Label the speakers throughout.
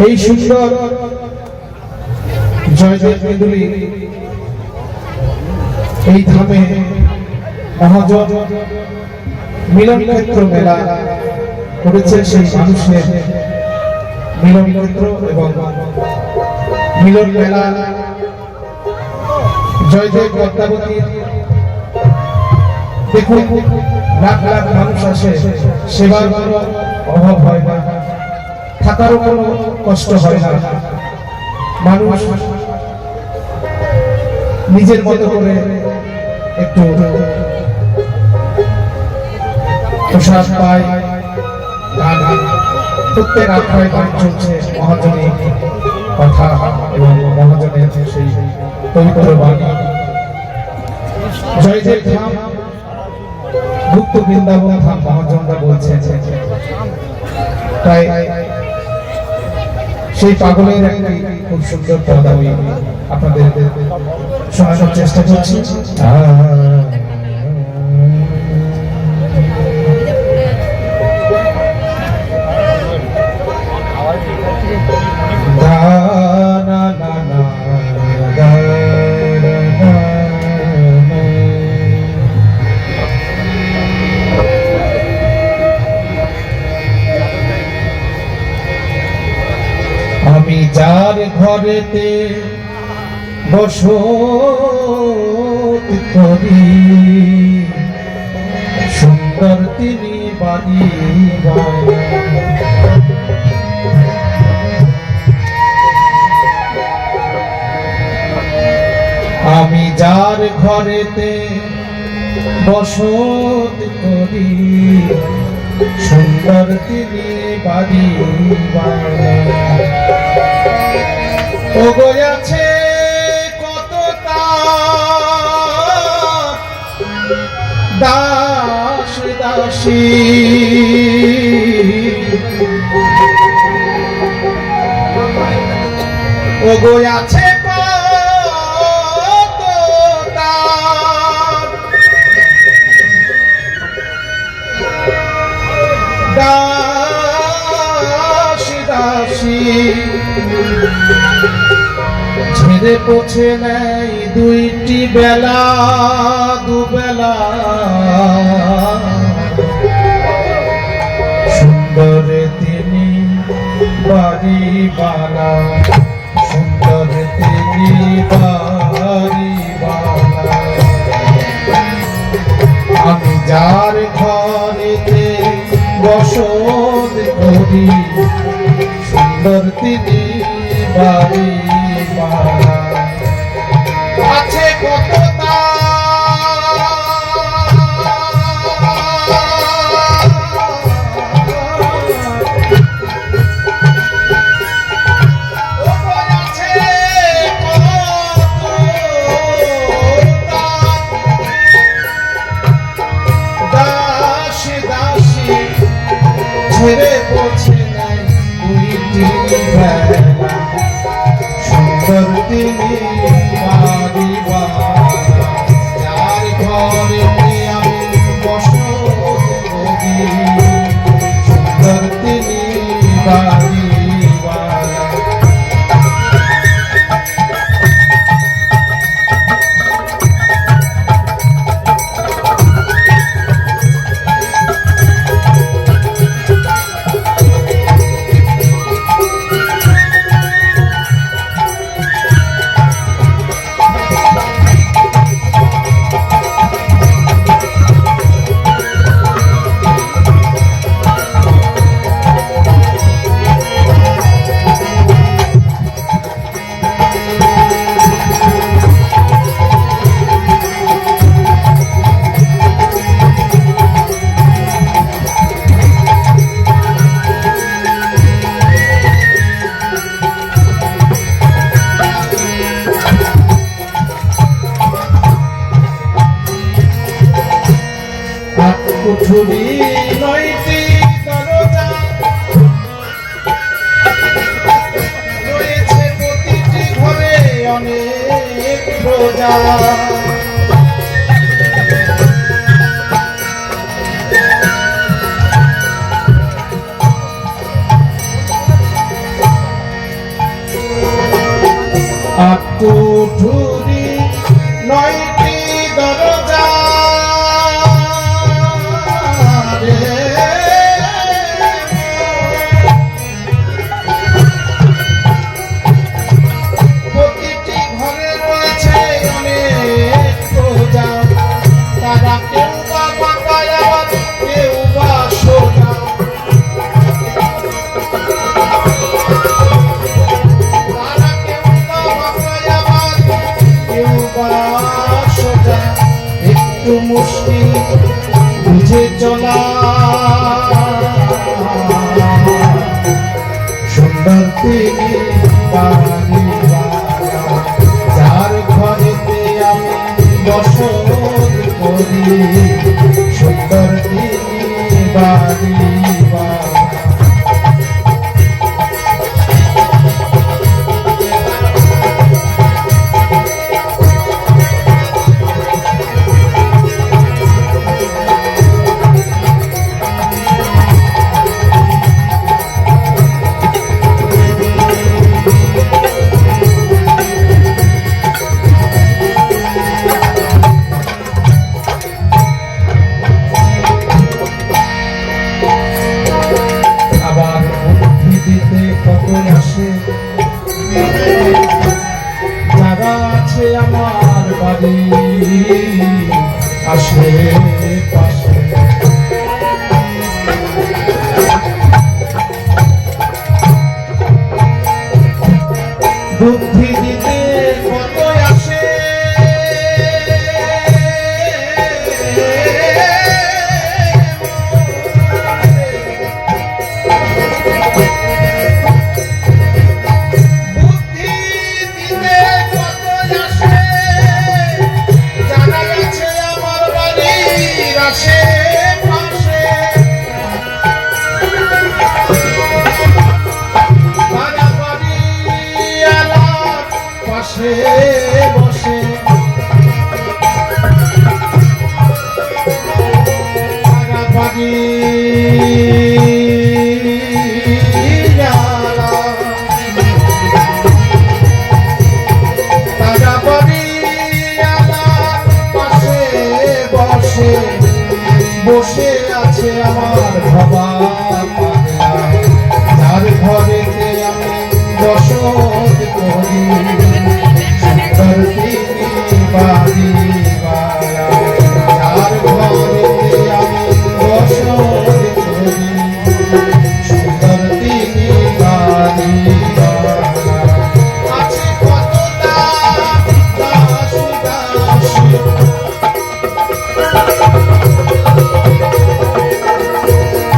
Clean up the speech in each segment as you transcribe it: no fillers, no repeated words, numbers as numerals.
Speaker 1: এই সুন্দর জয়দেব মেদুলি এই ধামে মহাজন মিলন ক্ষেত্র মেলা করেছে। সেই মানুষের মিলন ক্ষেত্র এবং মিলন মেলা জয়দেব পদ্মাবতী দেখুন, লাখ লাখ মানুষ আসে, সেবার কোনো অভাব হয় না, থাকারও কোনো কষ্ট হয় না। মানুষ নিজের মতো করে একটু প্রসাদ পায়, প্রত্যেক আত্মায় গান চলছে মহাজনের কথা এবং মহাজনের সেই পবিত্র বাণী। জয়দেব ধাম মুক্ত বৃন্দাবন ধাম মহাজনরা বলছে। তাই সেই পাগলের একটি খুব সুন্দর পদ আমি আপনাদের শোনানোর চেষ্টা করছি। আমি যার ঘরেতে বসত করি, সুন্দর তিনি বাড়ি আমি যার ঘরেতে বসত করি, সুন্দর তিনি বাড়ি ওগো আছে কত দাস দাসী, ওগো আছে কত দাস দাসী, ছেড়ে পৌঁছে নেয় দুইটি বেলা দুবেলা, সুন্দর তিনি বাড়ি বালা, সুন্দর তিনি বাড়ি বালা। আমি যার ঘরেতে বসত করি, সুন্দর তিনি বাড়ি বালা। আছে কত ছেড়ে পৌঁছে নাই দুইটি বেলা, সুন্দর তিনি বাড়ি বালা। যার ঘরেতে আমি বসত করি, সুন্দর তিনি বাড়ি বালা। কুঠুরি নয়টি দরজা রয়েছে, প্রতিটি ঘরে অনেক প্রজা। কুঠুরি নয়টি দরজা প্রতিটি ঘরে রয়েছে অনেক প্রজা, তারা কেউ বা বাঁকায় আবার কেউ বা সোজা। একটু মুশকিল বুঝে চলা সুন্দর তিনি বাড়িওয়ালা, যার ঘরেতে আমি বসত করি, সুন্দর তিনি বাড়িওয়ালা। যারা আছে আমার বাড়ি আশেপাশে, বুদ্ধি দিতে কত আসে, বসে বসে বাড়ি তারা বাড়ি পাশে বসে বসে আছে আমার বাবা, যার ঘরেতে আমি বসত করি, বাড়িওয়ালা, যার ঘরেতে আমি বসত করি, সুন্দর তিনি বাড়িওয়ালা। আছে কত দাসী দাসী, আছে কত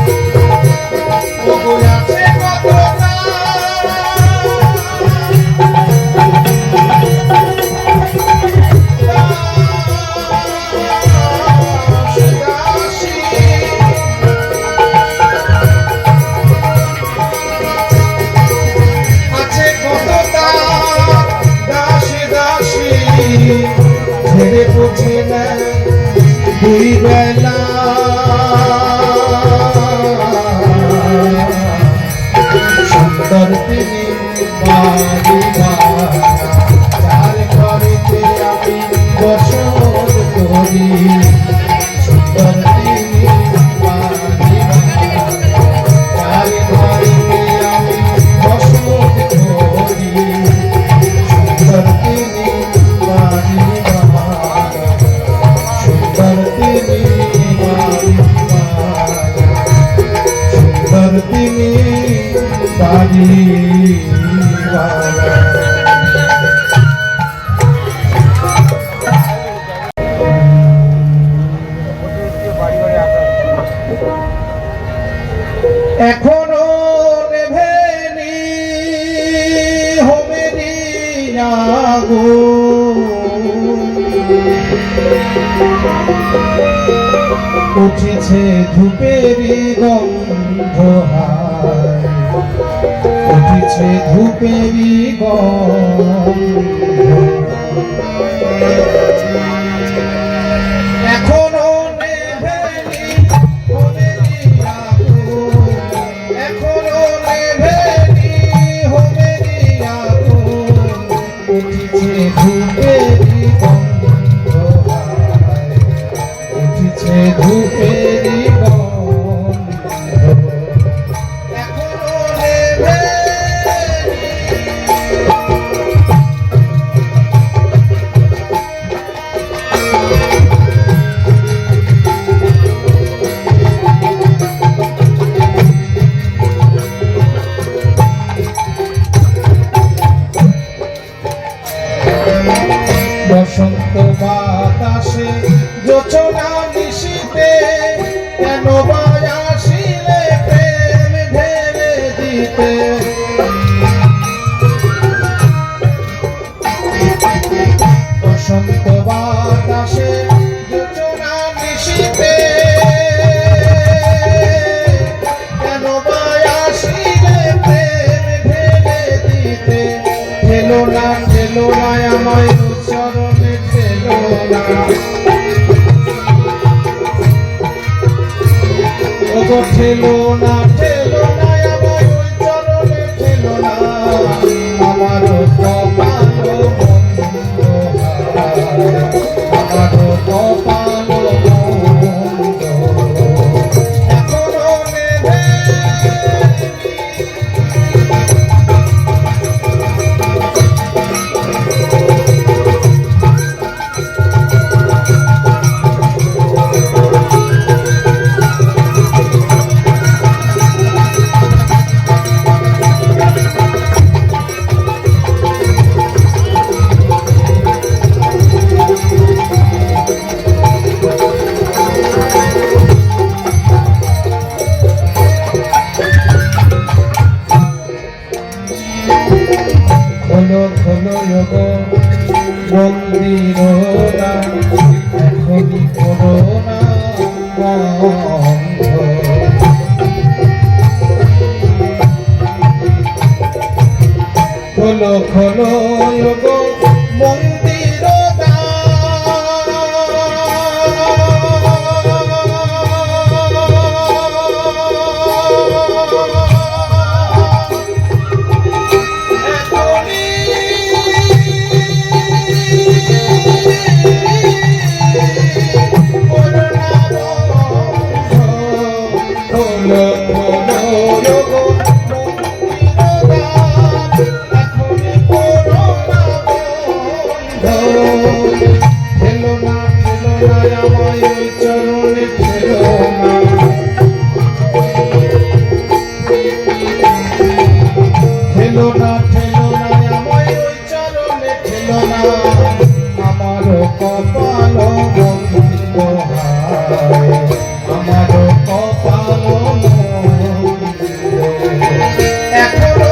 Speaker 1: ছেড়ে বুঝে না দুই বেলা, সুন্দর তিনি বাড়িওয়ালা, যার ঘরেতে আমি বসত করি, সুন্দর তিনি বাড়িওয়ালা, যার ঘরেতে আমি বসত করি, সুন্দর তিনি বাড়িওয়ালা, সুন্দর তিনি বাড়িওয়ালা, সুন্দর তিনি বাড়িওয়ালা। এখনো নেভেনি হোমেরি আগুন, উঠেছে ধূপেরি গন্ধ, উঠেছে ধূপেরি গন্ধ, এখনো নেভেনি হোমেরি আগুন, এখনো নেভেনি হোমেরি আগুন, উঠেছে ঠেলো না আমায় চরণে ঠেলো না ওগো ঠেলো না আমায় চরণে ঠেলো না আমার কপাল বন্ধ আমার কপাল বন্ধ এখনো নেবে মন্দির এখন করোনা বন্ধ খোলো খোলো গো মন্দির আমার কপাল বন্দিত আমার কপাল এখনো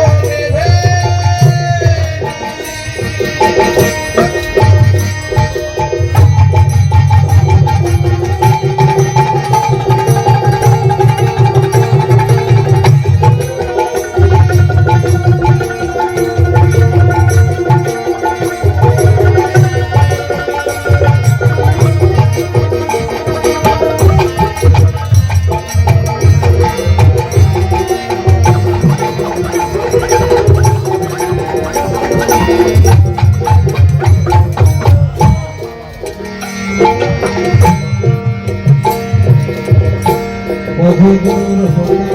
Speaker 1: বহুদূর হতে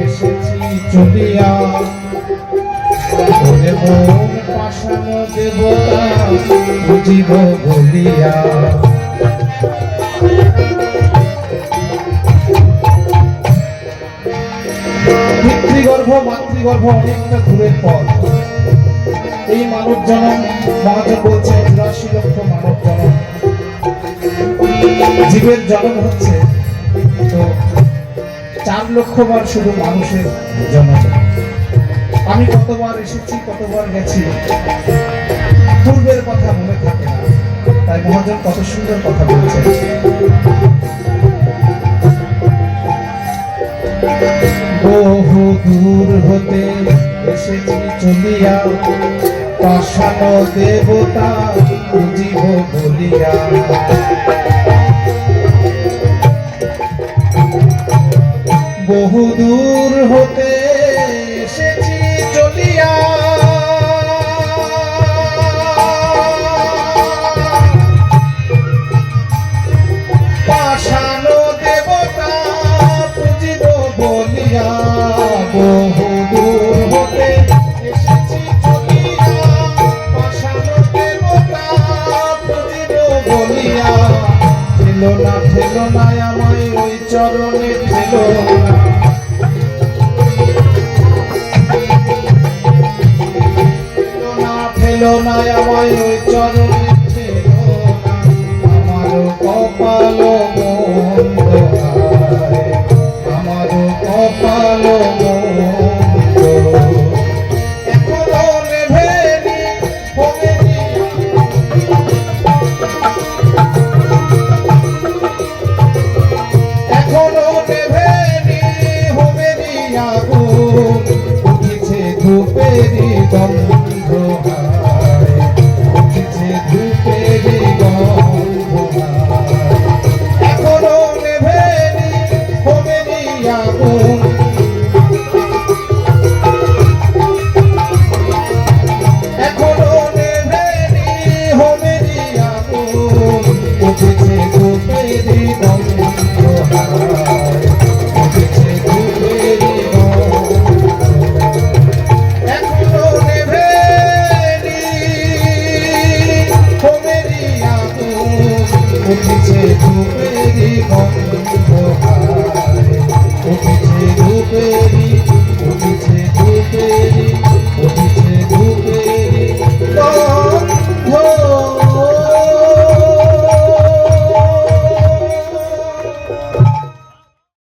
Speaker 1: এসেছি চলিয়া ওরে মন পাশানো দেবতা বুঝিব বলিয়া পিতৃগর্ভ মাতৃগর্ভ অনেকটা দূরের পথ এই মানব জনম মহাজন বলছে ৮৪ লক্ষ মানব জনম জীবের জন্ম হচ্ছে তো ৪ লক্ষ বার শুধু মানুষের জন্ম আমি কতবার এসেছি কতবার গেছি পূর্বের কথা মনে থাকে না তাই মহাজন কত সুন্দর কথা বলছে বহু দূর হতে এসেছি চলিয়া পাষাণ দেবতা বুঝিব বলিয়া বহু দূর হতে এসেছি চলিয়া পাষাণ দেবতা বুঝিব বলিয়া বহু দূর হতে এসেছি চলিয়া পাষাণ দেবতা বুঝিব বলিয়া ঠেলো না আমায় ওই চরণে ঠেলো ঠেলো না আমায় ওই চরণে ঠেলো না আমার কপাল